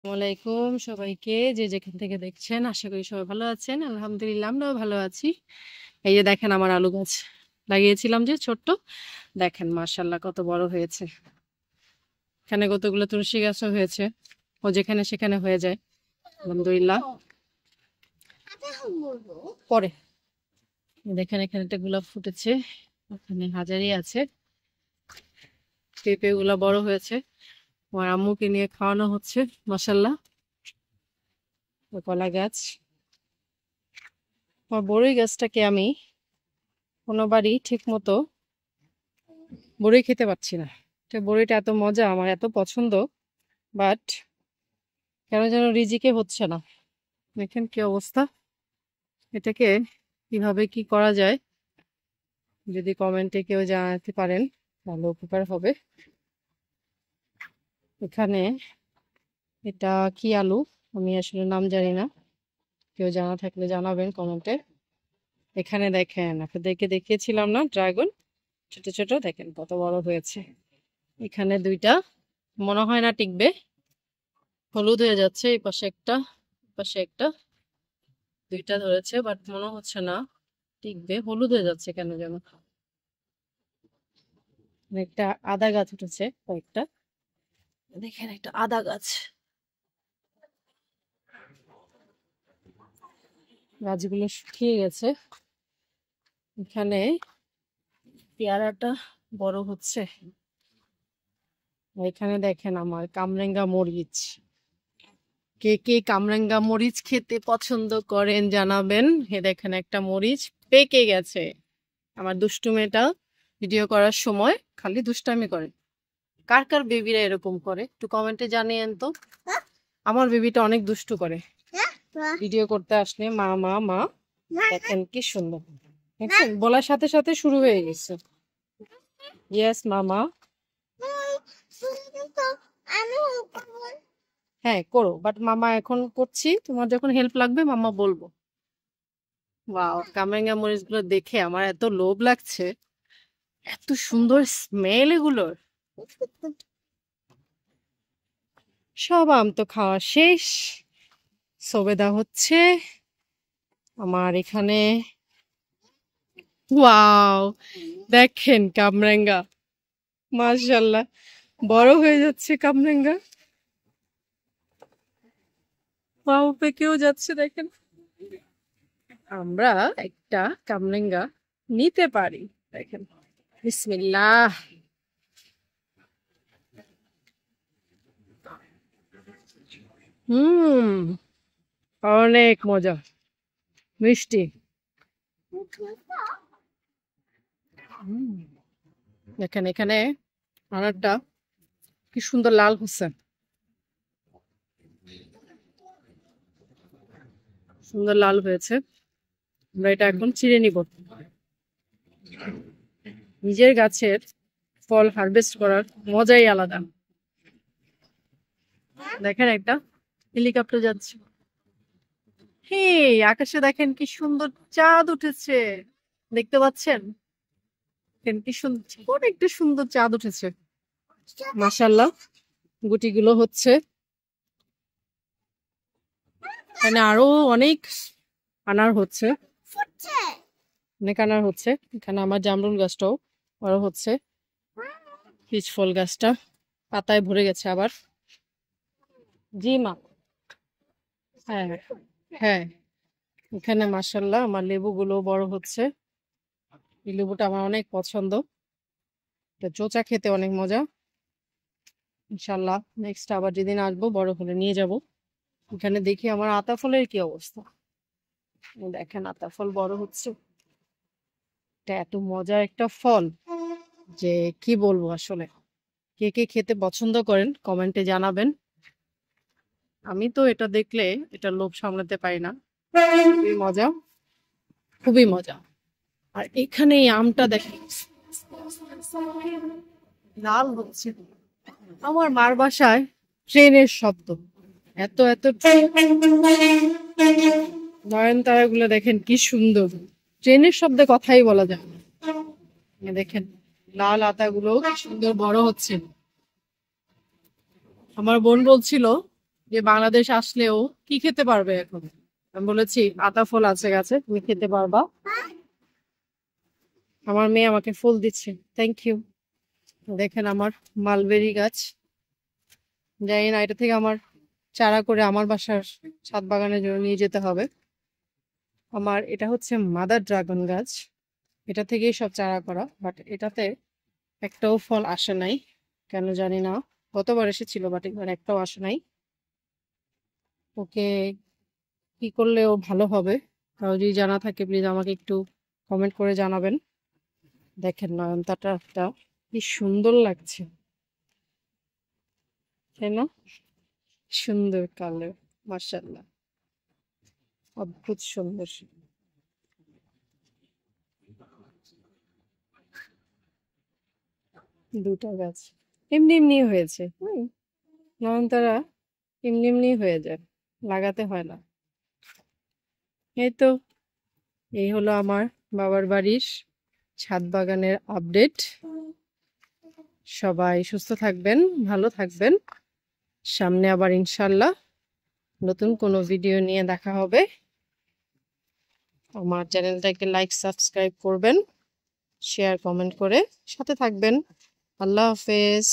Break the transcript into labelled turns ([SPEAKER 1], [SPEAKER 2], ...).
[SPEAKER 1] আসসালামাইকুম সবাইকে, যে যেখান থেকে দেখছেন আশা করি সবাই ভালো আছেন। আলহামদুলিল্লাহ আমরাও ভালো আছি। এই যে দেখেন আমার আলু গাছ লাগিয়েছিলাম যে ছোট্ট, দেখেন মাশাল্লাহ কত বড় হয়েছে। এখানে কতগুলো তুলসী গাছও হয়েছে, ও যেখানে সেখানে হয়ে যায় আলহামদুলিল্লাহ। পরে দেখেন এখানে একটা গোলাপ ফুটেছে, ওখানে হাজারি আছে, পেঁপে গুলা বড় হয়েছে। আমার আম্মুকে নিয়ে খাওয়ানো হচ্ছে মাশাল্লাহ। কলা গাছ, আমার বড়ই গাছটাকে আমি কোনোবারই ঠিক মতো বড়ই খেতে পারছি না। বড়িটা এত মজা, আমার এত পছন্দ, বাট কেন যেন রিজিকে হচ্ছে না। দেখেন কি অবস্থা। এটাকে কিভাবে কি করা যায়, যদি কমেন্টে কেউ জানাতে পারেন তাহলে উপকার হবে। এখানে এটা কি আলু, আমি আসলে নাম জানি না, কেউ জানা থাকলে জানাবেন কমেন্টে। এখানে দেখেন আপনাদেরকে দেখিয়েছিলাম না ড্রাগন, ছোট ছোট, দেখেন কত বড় হয়েছে। এখানে দুইটা, মনে হয় না টিকবে, হলুদ হয়ে যাচ্ছে। এই পাশে একটা, পাশে একটা, দুইটা ধরেছে বাট মনে হচ্ছে না টিকবে, হলুদ হয়ে যাচ্ছে কেন যেন। একটা আদা গাছ উঠেছে কয়েকটা, দেখেন একটা আদা গাছ, গাছগুলো শুকিয়ে গেছে। এখানে পেয়ারাটা বড় হচ্ছে। এখানে দেখেন আমার কামরাঙ্গা মরিচ, কে কে কামরাঙ্গা মরিচ খেতে পছন্দ করেন জানাবেন। দেখেন একটা মরিচ পেকে গেছে। আমার দুষ্টু মেয়েটা ভিডিও করার সময় খালি দুষ্টামি করে। কার কার বেবিরা এরকম করে একটু কমেন্টে জানিয়েন তো। আমার বেবিটা অনেক দুষ্টু করে, ভিডিও করতে আসলে মা মা মা। দেখেন কি সুন্দর, দেখছেন বলার সাথে সাথে শুরু হয়ে গেছে। ইয়েস মামা, হ্যাঁ করো, বাট মামা এখন করছি, তোমার যখন হেল্প লাগবে মামা বলবো। ওয়াও, কামরাঙ্গা মরিচ গুলো দেখে আমার এত লোভ লাগছে, এত সুন্দর স্মেল এগুলোর। সব আম তো খাওয়া শেষ, সবেদা হচ্ছে আমার এখানে। ওয়াও, দেখেন কামরাঙ্গা, মাশাল্লাহ বড় হয়ে যাচ্ছে কামরাঙ্গা। ওয়াও, পেকেও যাচ্ছে দেখেন। আমরা একটা কামরাঙ্গা নিতে পারি, দেখেন। বিসমিল্লাহ। হুম, অনেক মজা, মিষ্টি। দেখেন এখানে আনারটা কি সুন্দর লাল হচ্ছে, সুন্দর লাল হয়েছে। আমরা এটা এখন চিড়ে নিব। নিজের গাছের ফল হারভেস্ট করার মজাই আলাদা। দেখেন একটা হেলিকপ্টার যাচ্ছে, হে আকাশে দেখেন কি সুন্দর চাঁদ উঠেছে, দেখতে পাচ্ছেন? দেখেন কি সুন্দর, একটা সুন্দর চাঁদ উঠেছে মাশাল্লাহ। গুটিগুলো হচ্ছে, এখানে আরো অনেক আনার হচ্ছে, অনেক আনার হচ্ছে। এখানে আমার জামরুল গাছটাও বড় হচ্ছে, পিচ ফল গাছটা পাতায় ভরে গেছে আবার। জি মা, হ্যাঁ হ্যাঁ। এখানে মাশাল্লাহ আমার লেবুগুলো বড় হচ্ছে, এই লেবুটা আমার অনেক পছন্দ, এটা চোচা খেতে অনেক মজা। ইনশাল্লাহ নেক্সট আবার যেদিন আসবো বড় হলে নিয়ে যাব। এখানে দেখি আমার আতা ফলের কি অবস্থা, দেখেন আতা ফল বড় হচ্ছে। এটা এত মজার একটা ফল যে কি বলবো আসলে। কে কে খেতে পছন্দ করেন কমেন্টে জানাবেন। আমি তো এটা দেখলে এটা লোভ সামলাতে পারি না, খুবই মজা, খুবই মজা। আর এখানে এই আমটা দেখেন লাল হচ্ছে। আমার মার বাসায় ট্রেনের শব্দ, এত এত নয়নতারা গুলো দেখেন কি সুন্দর, ট্রেনের শব্দে কথাই বলা যায় না। দেখেন লাল আতাগুলো কি সুন্দর বড় হচ্ছে। আমার বোন বলছিল যে বাংলাদেশ আসলেও কি খেতে পারবে এখন। আমি বলেছি আতা ফল আছে গাছে, তুমি খেতে পারবা। আমার মেয়ে আমাকে ফুল দিচ্ছে, থ্যাংক ইউ। দেখেন আমার মালবেরি গাছ, জানি না এটা থেকে আমার চারা করে আমার বাসার ছাদ বাগানের জন্য নিয়ে যেতে হবে। আমার এটা হচ্ছে মাদার ড্রাগন গাছ, এটা থেকেই সব চারা করা, বাট এটাতে একটাও ফল আসে নাই, কেন জানি না। গতবার এসেছিল বাট এবার একটাও আসে নাই। ওকে কি করলে ও ভালো হবে, তাও যদি জানা থাকে প্লিজ আমাকে একটু কমেন্ট করে জানাবেন। দেখেন নয়নতারাটা কি সুন্দর লাগছে, তাই না? সুন্দর কালার, মাশাআল্লাহ, অদ্ভুত সুন্দর। দুটা গাছ এমনি এমনি হয়েছে। নয়নতারা এমনি এমনি হয়ে যায়, লাগাতে হয় না। এই তো, এই হলো আমার বাবার বাড়ির ছাদ বাগানের আপডেট। সবাই সুস্থ থাকবেন, ভালো থাকবেন। সামনে আবার ইনশাল্লাহ নতুন কোনো ভিডিও নিয়ে দেখা হবে। আমার চ্যানেলটাকে লাইক সাবস্ক্রাইব করবেন, শেয়ার কমেন্ট করে সাথে থাকবেন। আল্লাহ হাফেজ।